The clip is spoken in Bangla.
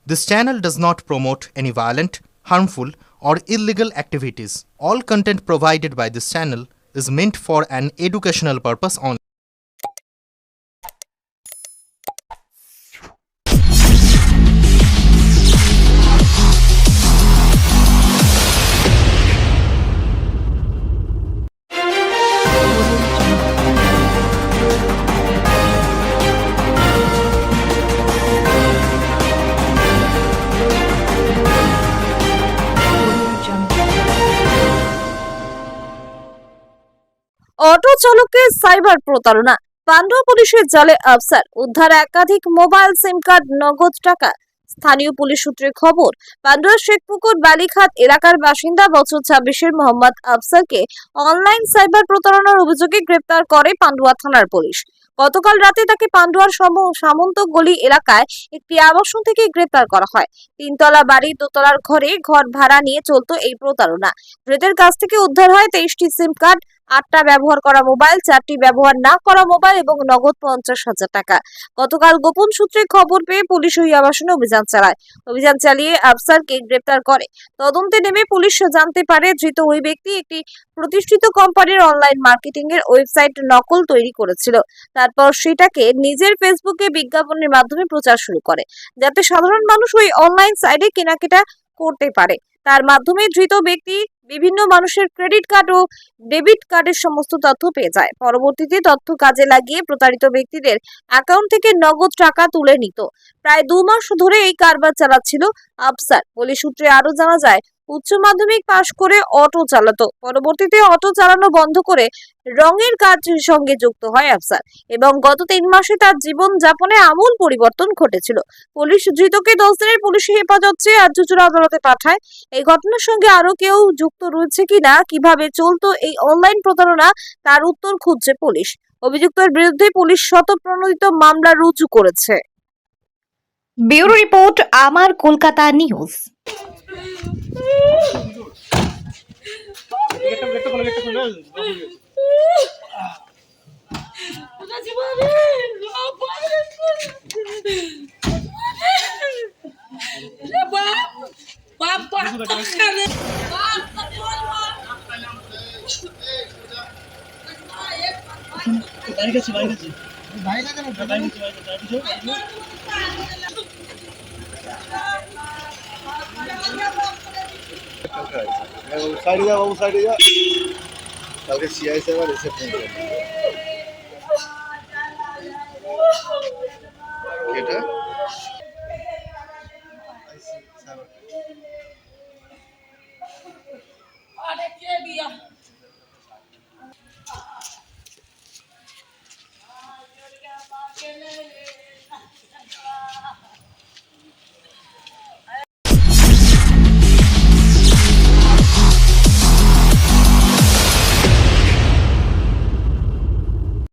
This channel does not promote any violent, harmful, or illegal activities. All content provided by this channel is meant for an educational purpose only. Auto চালকের সাইবার প্রতারণা, পান্ডুয়া পুলিশের জালে আফসার, উদ্ধার একাধিক মোবাইল সিম কার্ড, নগদ টাকা। স্থানীয় পুলিশ সূত্রে খবর, পান্ডুয়া শেখপুকুর বালিখাত এলাকার বাসিন্দা বছর 26-এর মোহাম্মদ আফসারকে অনলাইন সাইবার প্রতারণার অভিযোগে গ্রেপ্তার করে পান্ডুয়া থানার পুলিশ। গতকাল রাতে তাকে পান্ডুয়ার সামন্ত গলি এলাকায় একটি আবাসন থেকে গ্রেপ্তার করা হয়। তিনতলা বাড়ির দোতলার ঘর ভাড়া নিয়ে চলতো এই প্রতারণা। ধৃতের কাছ থেকে উদ্ধার হয় 23টি সিম কার্ড, 8টা ব্যবহার করা মোবাইল, 4টি ব্যবহার না করা মোবাইল এবং নগদ 50,000 টাকা। গতকাল গোপন সূত্রে খবর পেয়ে পুলিশ ওই আবাসনে অভিযান চালায়। অভিযান চালিয়ে আফসারকে গ্রেপ্তার করে। তদন্তে নেমে পুলিশ জানতে পারে ধৃত ওই ব্যক্তি একটি প্রতিষ্ঠিত কোম্পানির অনলাইন মার্কেটিং এর ওয়েবসাইট নকল তৈরি করেছিল। তারপর সেটাকে নিজের ফেসবুকে বিজ্ঞাপনের মাধ্যমে প্রচার শুরু করে, যাতে সাধারণ মানুষ ওই অনলাইন সাইটে কেনাকাটা করতে পারে। তার মাধ্যমে ধৃত ব্যক্তি বিভিন্ন মানুষের ক্রেডিট কার্ড ও ডেবিট কার্ডের সমস্ত তথ্য পেয়ে যায়। পরবর্তীতে তথ্য কাজে লাগিয়ে প্রতারিত ব্যক্তিদের অ্যাকাউন্ট থেকে নগদ টাকা তুলে নিত। প্রায় 2 মাস ধরে এই কারবার চালাচ্ছিল আফসার। পুলিশ সূত্রে আরো জানা যায়, উচ্চ মাধ্যমিক পাশ করে অটো চালাতো। পরবর্তীতে অটো চালানো বন্ধ করে রঙের কাজের সঙ্গে যুক্ত হয় আফসার এবং গত 3 মাসে তার জীবন যাপনে আমূল পরিবর্তন ঘটেছিল। পুলিশ ধৃতকে 10 দিনের পুলিশি হেফাজত চেয়ে আর্যচূড়া আদালতে পাঠায়। এই ঘটনার সঙ্গে আরো কেউ যুক্ত রয়েছে কিনা, কিভাবে চলতো এই অনলাইন প্রতারণা, তার উত্তর খুঁজছে পুলিশ। অভিযুক্তের বিরুদ্ধে পুলিশ শতপ্রণোদিত মামলা রুজু করেছে। ব্যুরো রিপোর্ট, আমার কলকাতা নিউজ। সাইডে যা বাবু, সাইডে যা। কালকে সিআই সাহেব আর এসে ফোন করবে। এটা अरे के दिया